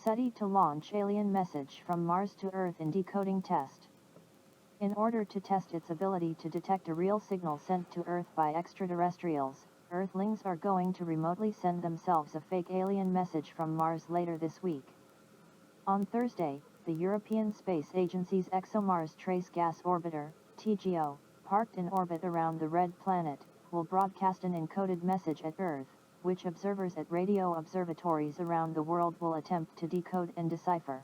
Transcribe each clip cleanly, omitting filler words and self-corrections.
SETI to launch alien message from Mars to Earth in decoding test. In order to test its ability to detect a real signal sent to Earth by extraterrestrials, Earthlings are going to remotely send themselves a fake alien message from Mars later this week. On Thursday, the European Space Agency's ExoMars Trace Gas Orbiter, TGO, parked in orbit around the Red Planet, will broadcast an encoded message at Earth, which observers at radio observatories around the world will attempt to decode and decipher.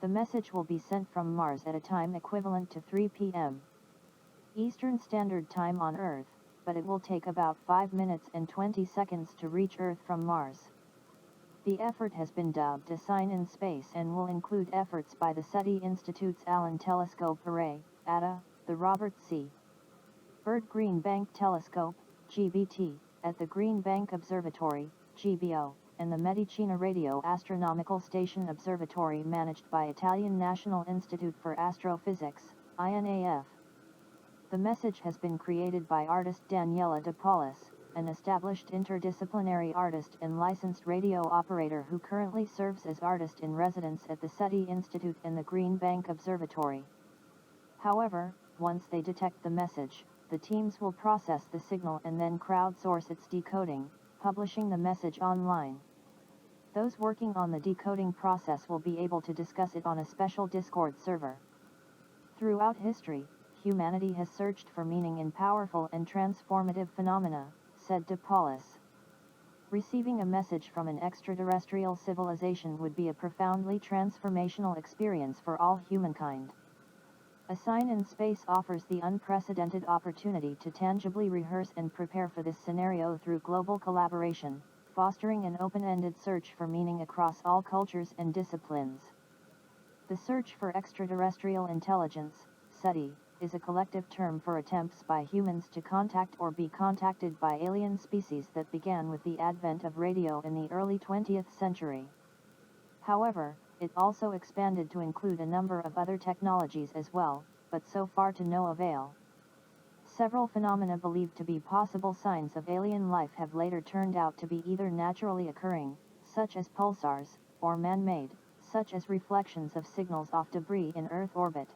The message will be sent from Mars at a time equivalent to 3 p.m. Eastern Standard Time on Earth, but it will take about 5 minutes and 20 seconds to reach Earth from Mars. The effort has been dubbed a sign in space and will include efforts by the SETI Institute's Allen Telescope Array, ATA, the Robert C. Byrd Green Bank Telescope, GBT, at the Green Bank Observatory, GBO, and the Medicina Radio Astronomical Station Observatory managed by Italian National Institute for Astrophysics, INAF. The message has been created by artist Daniela De Paulus, an established interdisciplinary artist and licensed radio operator who currently serves as artist in residence at the SETI Institute and the Green Bank Observatory. However, once they detect the message, the teams will process the signal and then crowdsource its decoding, publishing the message online. Those working on the decoding process will be able to discuss it on a special Discord server. Throughout history, humanity has searched for meaning in powerful and transformative phenomena, said De Paulus. Receiving a message from an extraterrestrial civilization would be a profoundly transformational experience for all humankind. A sign in space offers the unprecedented opportunity to tangibly rehearse and prepare for this scenario through global collaboration, fostering an open-ended search for meaning across all cultures and disciplines. The search for extraterrestrial intelligence, SETI, is a collective term for attempts by humans to contact or be contacted by alien species that began with the advent of radio in the early 20th century. However, it also expanded to include a number of other technologies as well, but so far to no avail. Several phenomena believed to be possible signs of alien life have later turned out to be either naturally occurring, such as pulsars, or man-made, such as reflections of signals off debris in Earth orbit.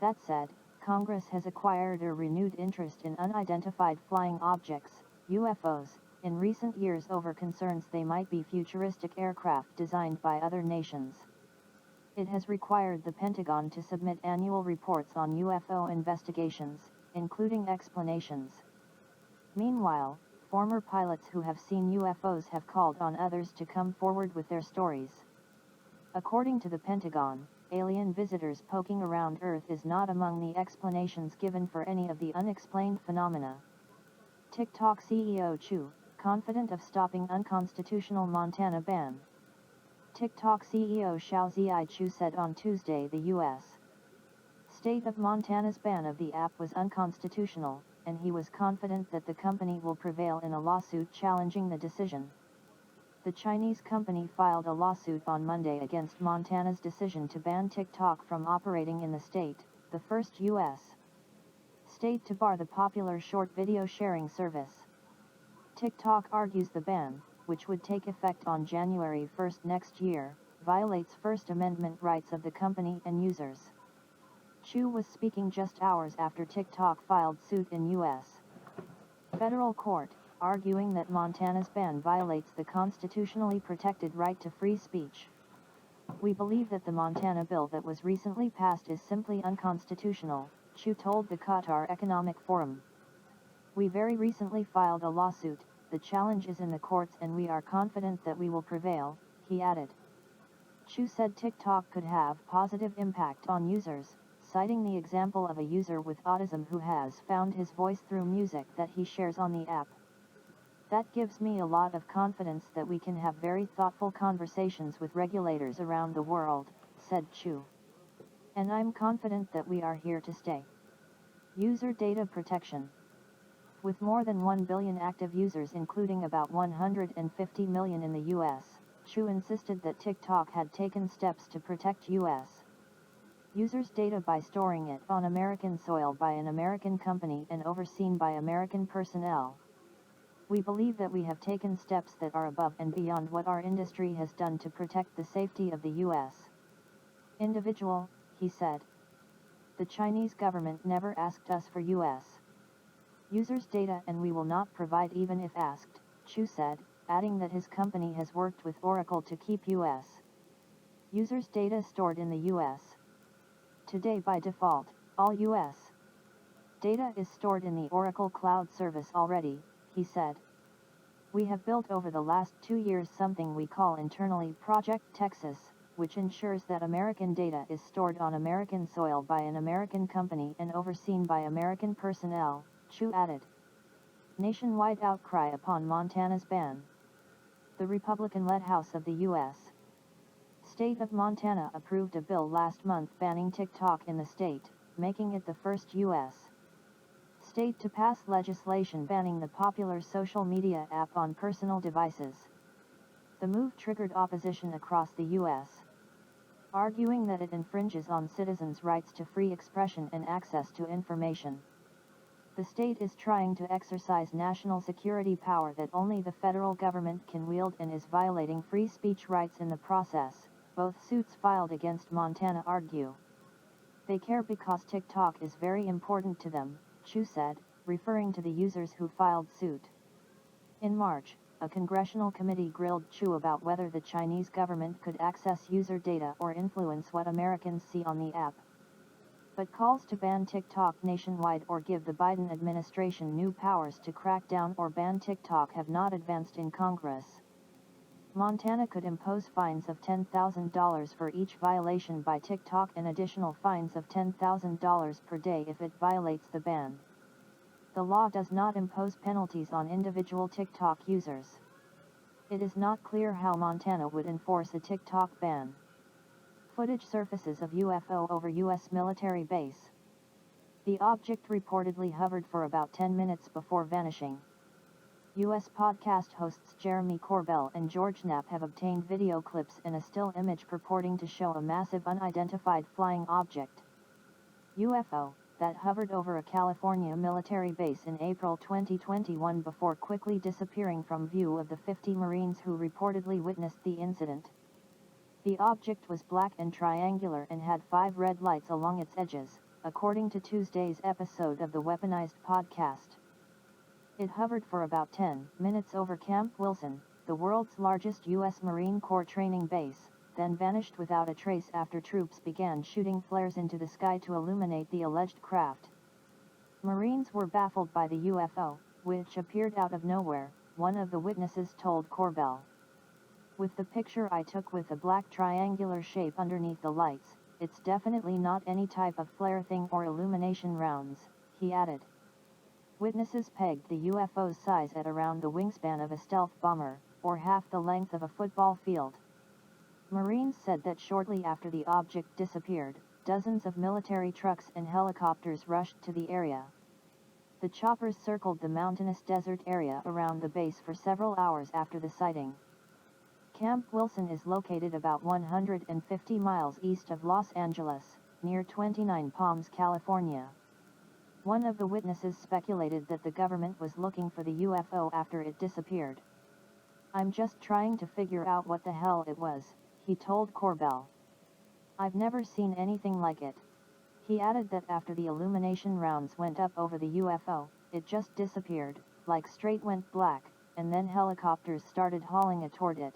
That said, Congress has acquired a renewed interest in unidentified flying objects, UFOs, in recent years over concerns they might be futuristic aircraft designed by other nations. It has required the Pentagon to submit annual reports on UFO investigations, including explanations. Meanwhile, former pilots who have seen UFOs have called on others to come forward with their stories. According to the Pentagon, alien visitors poking around Earth is not among the explanations given for any of the unexplained phenomena. TikTok CEO Chu, confident of stopping unconstitutional Montana ban. TikTok CEO Xiao Ziyai Chu said on Tuesday the U.S. state of Montana's ban of the app was unconstitutional, and he was confident that the company will prevail in a lawsuit challenging the decision. The Chinese company filed a lawsuit on Monday against Montana's decision to ban TikTok from operating in the state, the first U.S. state to bar the popular short video sharing service. TikTok argues the ban, which would take effect on January 1 next year, violates First Amendment rights of the company and users. Chu was speaking just hours after TikTok filed suit in U.S. federal court, arguing that Montana's ban violates the constitutionally protected right to free speech. We believe that the Montana bill that was recently passed is simply unconstitutional, Chu told the Qatar Economic Forum. We very recently filed a lawsuit, the challenge is in the courts and we are confident that we will prevail, he added. Chu said TikTok could have positive impact on users, citing the example of a user with autism who has found his voice through music that he shares on the app. That gives me a lot of confidence that we can have very thoughtful conversations with regulators around the world, said Chu. And I'm confident that we are here to stay. User data protection. With more than 1 billion active users including about 150 million in the U.S., Chu insisted that TikTok had taken steps to protect U.S. users' data by storing it on American soil by an American company and overseen by American personnel. We believe that we have taken steps that are above and beyond what our industry has done to protect the safety of the U.S. individual, he said. The Chinese government never asked us for U.S. users' data and we will not provide even if asked, Chu said, adding that his company has worked with Oracle to keep U.S. users' data stored in the U.S. Today by default, all U.S. data is stored in the Oracle Cloud Service already, he said. We have built over the last 2 years something we call internally Project Texas, which ensures that American data is stored on American soil by an American company and overseen by American personnel, Chu added. Nationwide outcry upon Montana's ban. The Republican-led House of the U.S. state of Montana approved a bill last month banning TikTok in the state, making it the first U.S. state to pass legislation banning the popular social media app on personal devices. The move triggered opposition across the U.S., arguing that it infringes on citizens' rights to free expression and access to information. The state is trying to exercise national security power that only the federal government can wield and is violating free speech rights in the process, both suits filed against Montana argue. They care because TikTok is very important to them, Chu said, referring to the users who filed suit. In March, a congressional committee grilled Chu about whether the Chinese government could access user data or influence what Americans see on the app. But calls to ban TikTok nationwide or give the Biden administration new powers to crack down or ban TikTok have not advanced in Congress. Montana could impose fines of $10,000 for each violation by TikTok and additional fines of $10,000 per day if it violates the ban. The law does not impose penalties on individual TikTok users. It is not clear how Montana would enforce a TikTok ban. Footage surfaces of UFO over U.S. military base. The object reportedly hovered for about 10 minutes before vanishing. U.S. podcast hosts Jeremy Corbell and George Knapp have obtained video clips and a still image purporting to show a massive unidentified flying object, UFO, that hovered over a California military base in April 2021 before quickly disappearing from view of the 50 Marines who reportedly witnessed the incident. The object was black and triangular and had 5 red lights along its edges, according to Tuesday's episode of the Weaponized podcast. It hovered for about 10 minutes over Camp Wilson, the world's largest U.S. Marine Corps training base, then vanished without a trace after troops began shooting flares into the sky to illuminate the alleged craft. Marines were baffled by the UFO, which appeared out of nowhere, one of the witnesses told Corbell. With the picture I took with the black triangular shape underneath the lights, it's definitely not any type of flare thing or illumination rounds, he added. Witnesses pegged the UFO's size at around the wingspan of a stealth bomber, or half the length of a football field. Marines said that shortly after the object disappeared, dozens of military trucks and helicopters rushed to the area. The choppers circled the mountainous desert area around the base for several hours after the sighting. Camp Wilson is located about 150 miles east of Los Angeles, near 29 Palms, California. One of the witnesses speculated that the government was looking for the UFO after it disappeared. I'm just trying to figure out what the hell it was, he told Corbell. I've never seen anything like it. He added that after the illumination rounds went up over the UFO, it just disappeared, like straight went black, and then helicopters started hauling it toward it.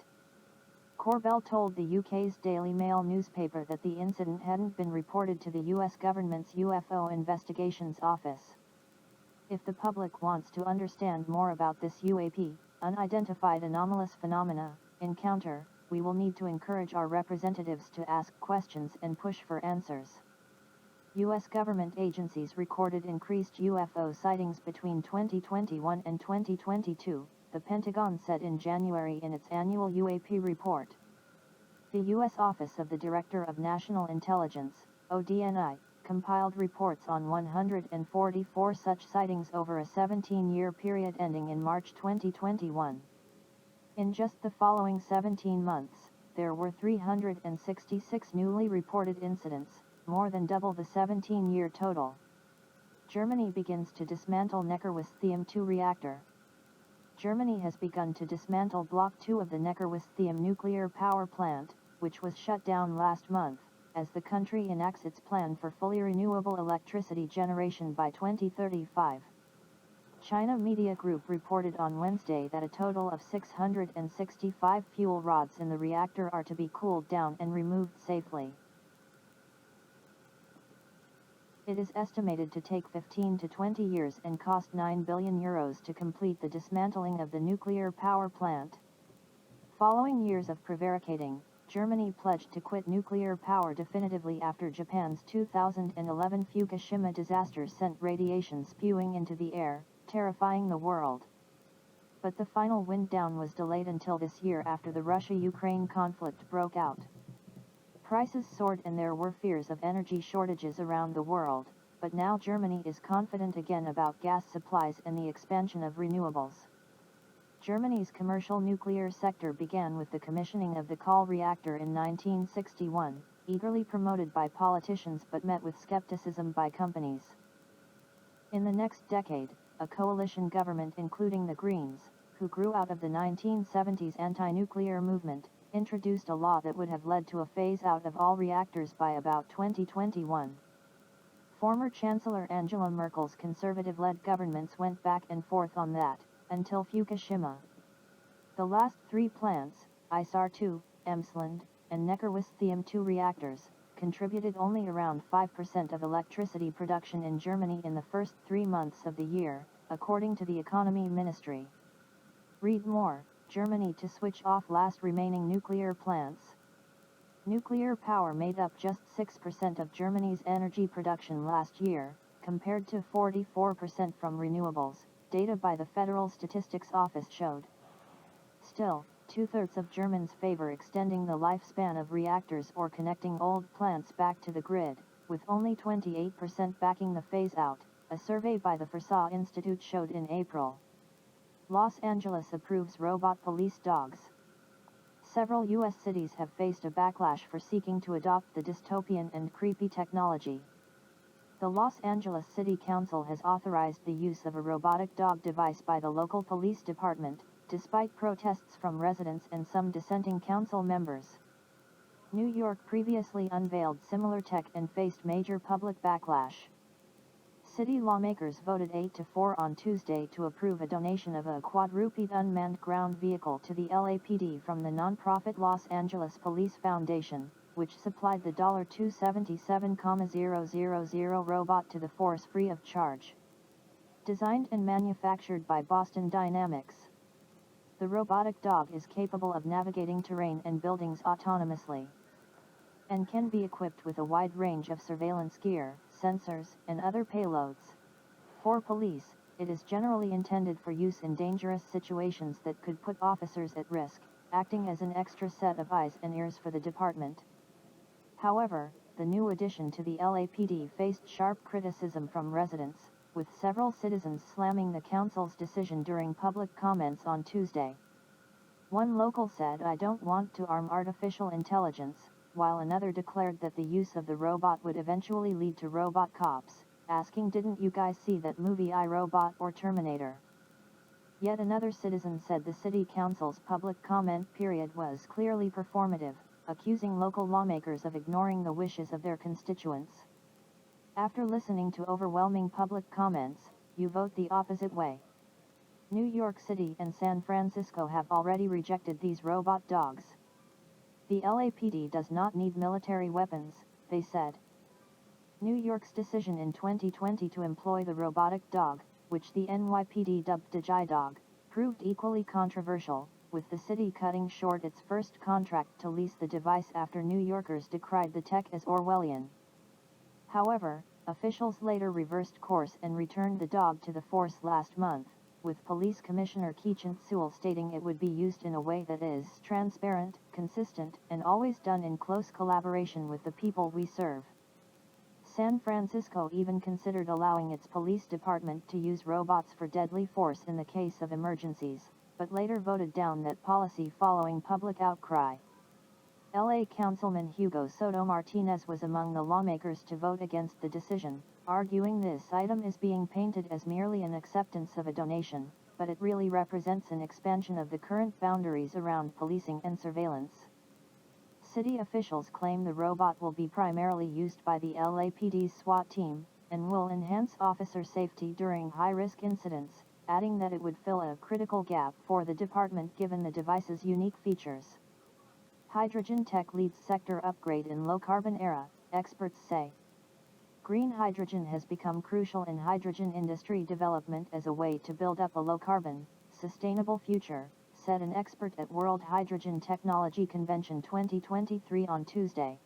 Corbell told the UK's Daily Mail newspaper that the incident hadn't been reported to the US government's UFO Investigations Office. If the public wants to understand more about this UAP, unidentified anomalous phenomena, encounter, we will need to encourage our representatives to ask questions and push for answers. U.S. government agencies recorded increased UFO sightings between 2021 and 2022, the Pentagon said in January in its annual UAP report. The U.S. Office of the Director of National Intelligence, ODNI, compiled reports on 144 such sightings over a 17-year period ending in March 2021. In just the following 17 months, there were 366 newly reported incidents, more than double the 17-year total. Germany begins to dismantle Neckarwestheim II reactor. Germany has begun to dismantle Block 2 of the Neckarwestheim nuclear power plant, which was shut down last month, as the country enacts its plan for fully renewable electricity generation by 2035. China Media Group reported on Wednesday that a total of 665 fuel rods in the reactor are to be cooled down and removed safely. It is estimated to take 15 to 20 years and cost €9 billion to complete the dismantling of the nuclear power plant. Following years of prevaricating, Germany pledged to quit nuclear power definitively after Japan's 2011 Fukushima disaster sent radiation spewing into the air, terrifying the world. But the final wind down was delayed until this year after the Russia-Ukraine conflict broke out. Prices soared and there were fears of energy shortages around the world, but now Germany is confident again about gas supplies and the expansion of renewables. Germany's commercial nuclear sector began with the commissioning of the Kohl reactor in 1961, eagerly promoted by politicians but met with skepticism by companies. In the next decade, a coalition government including the Greens, who grew out of the 1970s anti-nuclear movement, introduced a law that would have led to a phase-out of all reactors by about 2021. Former Chancellor Angela Merkel's conservative-led governments went back and forth on that, until Fukushima. The last three plants, ISAR 2, Emsland, and Neckarwestheim II reactors, contributed only around 5% of electricity production in Germany in the first 3 months of the year, according to the Economy Ministry. Read more. Germany to switch off last remaining nuclear plants. Nuclear power made up just 6% of Germany's energy production last year, compared to 44% from renewables, data by the Federal Statistics Office showed. Still, 2/3 of Germans favor extending the lifespan of reactors or connecting old plants back to the grid, with only 28% backing the phase-out, a survey by the Forsaw Institute showed in April. Los Angeles approves robot police dogs. Several U.S. cities have faced a backlash for seeking to adopt the dystopian and creepy technology. The Los Angeles City Council has authorized the use of a robotic dog device by the local police department, despite protests from residents and some dissenting council members. New York previously unveiled similar tech and faced major public backlash. City lawmakers voted 8-4 on Tuesday to approve a donation of a quadruped unmanned ground vehicle to the LAPD from the nonprofit Los Angeles Police Foundation, which supplied the $277,000 robot to the force free of charge. Designed and manufactured by Boston Dynamics. The robotic dog is capable of navigating terrain and buildings autonomously, and can be equipped with a wide range of surveillance gear, sensors, and other payloads. For police, it is generally intended for use in dangerous situations that could put officers at risk, acting as an extra set of eyes and ears for the department. However, the new addition to the LAPD faced sharp criticism from residents, with several citizens slamming the council's decision during public comments on Tuesday. One local said, "I don't want to arm artificial intelligence," while another declared that the use of the robot would eventually lead to robot cops, asking, "Didn't you guys see that movie I, Robot or Terminator?" Yet another citizen said the city council's public comment period was clearly performative, accusing local lawmakers of ignoring the wishes of their constituents. After listening to overwhelming public comments, you vote the opposite way. New York City and San Francisco have already rejected these robot dogs. The LAPD does not need military weapons, they said. New York's decision in 2020 to employ the robotic dog, which the NYPD dubbed DigiDog, proved equally controversial, with the city cutting short its first contract to lease the device after New Yorkers decried the tech as Orwellian. However, officials later reversed course and returned the dog to the force last month, with Police Commissioner Keechant Sewell stating it would be used in a way that is transparent, consistent, and always done in close collaboration with the people we serve. San Francisco even considered allowing its police department to use robots for deadly force in the case of emergencies, but later voted down that policy following public outcry. LA Councilman Hugo Soto Martinez was among the lawmakers to vote against the decision, arguing this item is being painted as merely an acceptance of a donation, but it really represents an expansion of the current boundaries around policing and surveillance. City officials claim the robot will be primarily used by the LAPD's SWAT team, and will enhance officer safety during high-risk incidents, adding that it would fill a critical gap for the department given the device's unique features. Hydrogen tech leads sector upgrade in low-carbon era, experts say. Green hydrogen has become crucial in hydrogen industry development as a way to build up a low-carbon, sustainable future, said an expert at World Hydrogen Technology Convention 2023 on Tuesday.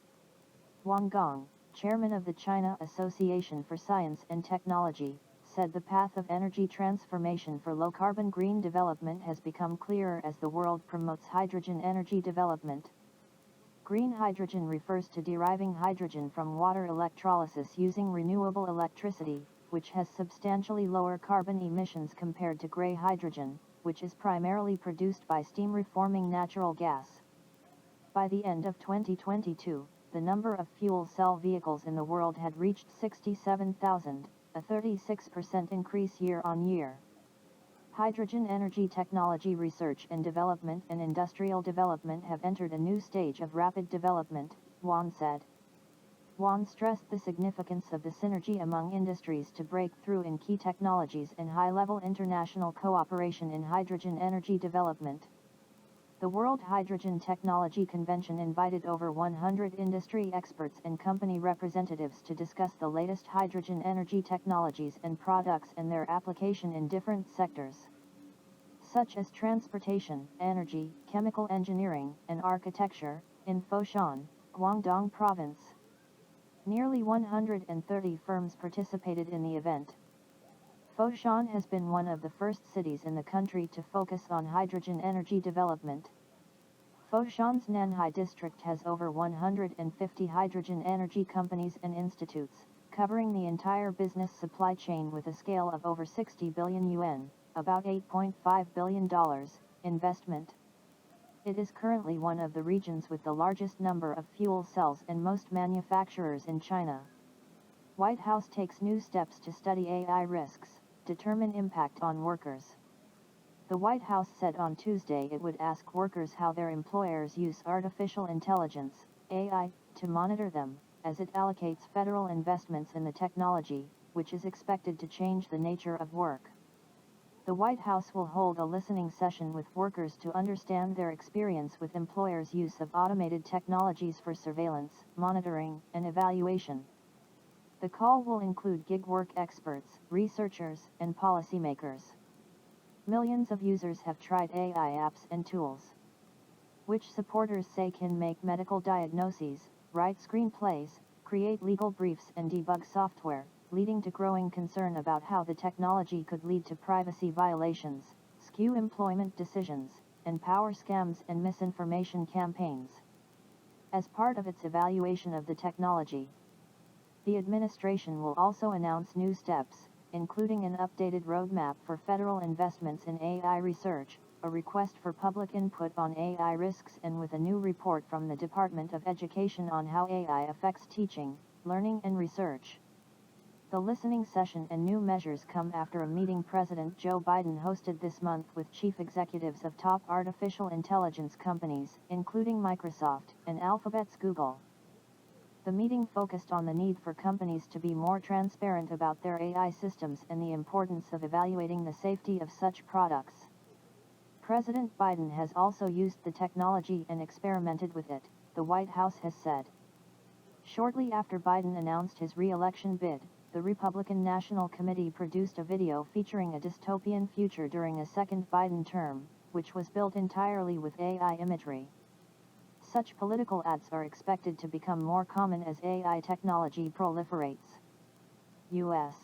Wang Gong, chairman of the China Association for Science and Technology, said the path of energy transformation for low-carbon green development has become clearer as the world promotes hydrogen energy development. Green hydrogen refers to deriving hydrogen from water electrolysis using renewable electricity, which has substantially lower carbon emissions compared to gray hydrogen, which is primarily produced by steam reforming natural gas. By the end of 2022, the number of fuel cell vehicles in the world had reached 67,000, a 36% increase year-on-year. Hydrogen energy technology research and development and industrial development have entered a new stage of rapid development, Wang said. Wang stressed the significance of the synergy among industries to break through in key technologies and high-level international cooperation in hydrogen energy development. The World Hydrogen Technology Convention invited over 100 industry experts and company representatives to discuss the latest hydrogen energy technologies and products and their application in different sectors, such as transportation, energy, chemical engineering, and architecture, in Foshan, Guangdong Province. Nearly 130 firms participated in the event. Foshan has been one of the first cities in the country to focus on hydrogen energy development. Foshan's Nanhai district has over 150 hydrogen energy companies and institutes, covering the entire business supply chain with a scale of over 60 billion yuan, about $8.5 billion, investment. It is currently one of the regions with the largest number of fuel cells and most manufacturers in China. White House takes new steps to study AI risks, determine impact on workers. The White House said on Tuesday it would ask workers how their employers use artificial intelligence, AI, to monitor them, as it allocates federal investments in the technology, which is expected to change the nature of work. The White House will hold a listening session with workers to understand their experience with employers' use of automated technologies for surveillance, monitoring, and evaluation. The call will include gig work experts, researchers, and policymakers. Millions of users have tried AI apps and tools, which supporters say can make medical diagnoses, write screenplays, create legal briefs and debug software, leading to growing concern about how the technology could lead to privacy violations, skew employment decisions, and power scams and misinformation campaigns. As part of its evaluation of the technology, the administration will also announce new steps, including an updated roadmap for federal investments in AI research, a request for public input on AI risks, and with a new report from the Department of Education on how AI affects teaching, learning and research. The listening session and new measures come after a meeting President Joe Biden hosted this month with chief executives of top artificial intelligence companies, including Microsoft and Alphabet's Google. The meeting focused on the need for companies to be more transparent about their AI systems and the importance of evaluating the safety of such products. President Biden has also used the technology and experimented with it, the White House has said. Shortly after Biden announced his re-election bid, the Republican National Committee produced a video featuring a dystopian future during a second Biden term, which was built entirely with AI imagery. Such political ads are expected to become more common as AI technology proliferates. U.S.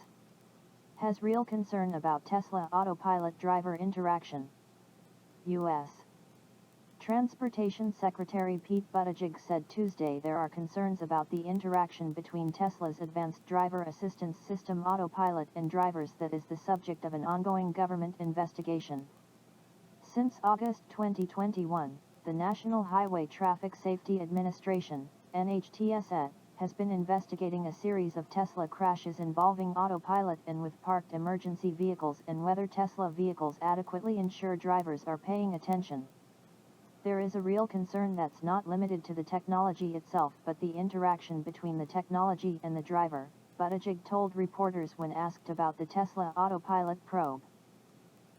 has real concern about Tesla Autopilot driver interaction. U.S. Transportation Secretary Pete Buttigieg said Tuesday there are concerns about the interaction between Tesla's advanced driver assistance system Autopilot and drivers that is the subject of an ongoing government investigation. Since August 2021, the National Highway Traffic Safety Administration, NHTSA, has been investigating a series of Tesla crashes involving autopilot and with parked emergency vehicles and whether Tesla vehicles adequately ensure drivers are paying attention. There is a real concern that's not limited to the technology itself but the interaction between the technology and the driver, Buttigieg told reporters when asked about the Tesla Autopilot probe.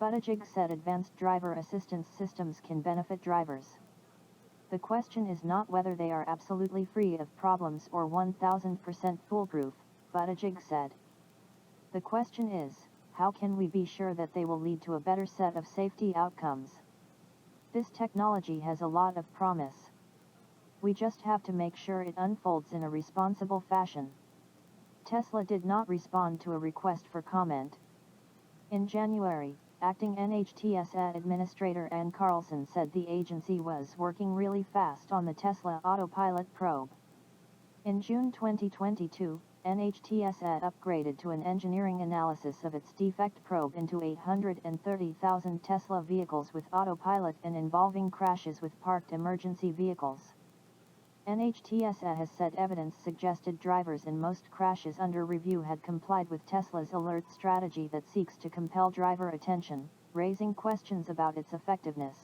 Buttigieg said advanced driver assistance systems can benefit drivers. The question is not whether they are absolutely free of problems or 1000% foolproof, Buttigieg said. The question is, how can we be sure that they will lead to a better set of safety outcomes? This technology has a lot of promise. We just have to make sure it unfolds in a responsible fashion. Tesla did not respond to a request for comment. In January, acting NHTSA Administrator Ann Carlson said the agency was working really fast on the Tesla Autopilot probe. In June 2022, NHTSA upgraded to an engineering analysis of its defect probe into 830,000 Tesla vehicles with autopilot and involving crashes with parked emergency vehicles. NHTSA has said evidence suggested drivers in most crashes under review had complied with Tesla's alert strategy that seeks to compel driver attention, raising questions about its effectiveness.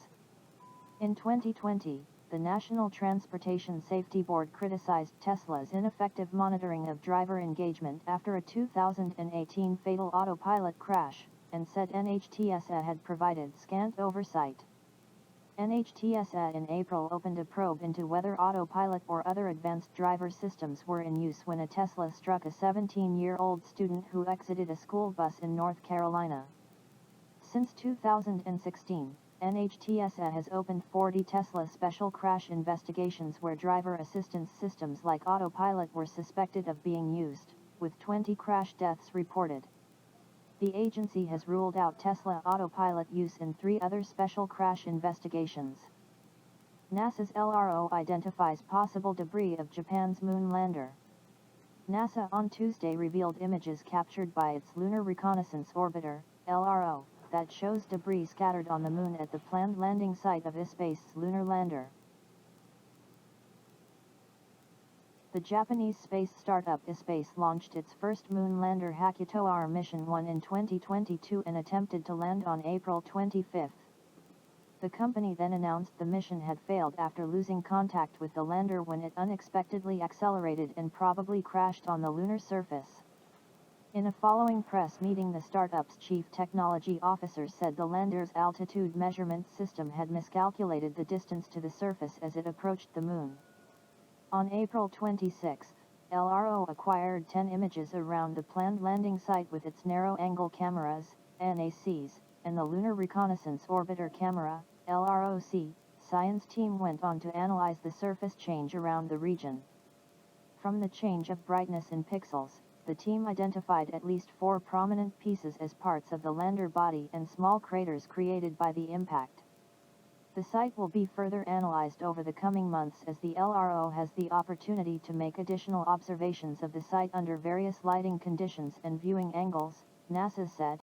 In 2020, the National Transportation Safety Board criticized Tesla's ineffective monitoring of driver engagement after a 2018 fatal autopilot crash, and said NHTSA had provided scant oversight. NHTSA in April opened a probe into whether autopilot or other advanced driver systems were in use when a Tesla struck a 17-year-old student who exited a school bus in North Carolina. Since 2016, NHTSA has opened 40 Tesla special crash investigations where driver assistance systems like autopilot were suspected of being used, with 20 crash deaths reported. The agency has ruled out Tesla Autopilot use in 3 other special crash investigations. NASA's LRO identifies possible debris of Japan's moon lander. NASA on Tuesday revealed images captured by its Lunar Reconnaissance Orbiter, LRO, that shows debris scattered on the moon at the planned landing site of ISpace's lunar lander. The Japanese space startup ISpace launched its first moon lander Hakuto-R Mission 1 in 2022 and attempted to land on April 25. The company then announced the mission had failed after losing contact with the lander when it unexpectedly accelerated and probably crashed on the lunar surface. In a following press meeting, the startup's chief technology officer said the lander's altitude measurement system had miscalculated the distance to the surface as it approached the moon. On April 26, LRO acquired 10 images around the planned landing site with its narrow-angle cameras, NACs, and the Lunar Reconnaissance Orbiter Camera, LROC. Science team went on to analyze the surface change around the region. From the change of brightness in pixels, the team identified at least 4 prominent pieces as parts of the lander body and small craters created by the impact. The site will be further analyzed over the coming months as the LRO has the opportunity to make additional observations of the site under various lighting conditions and viewing angles, NASA said.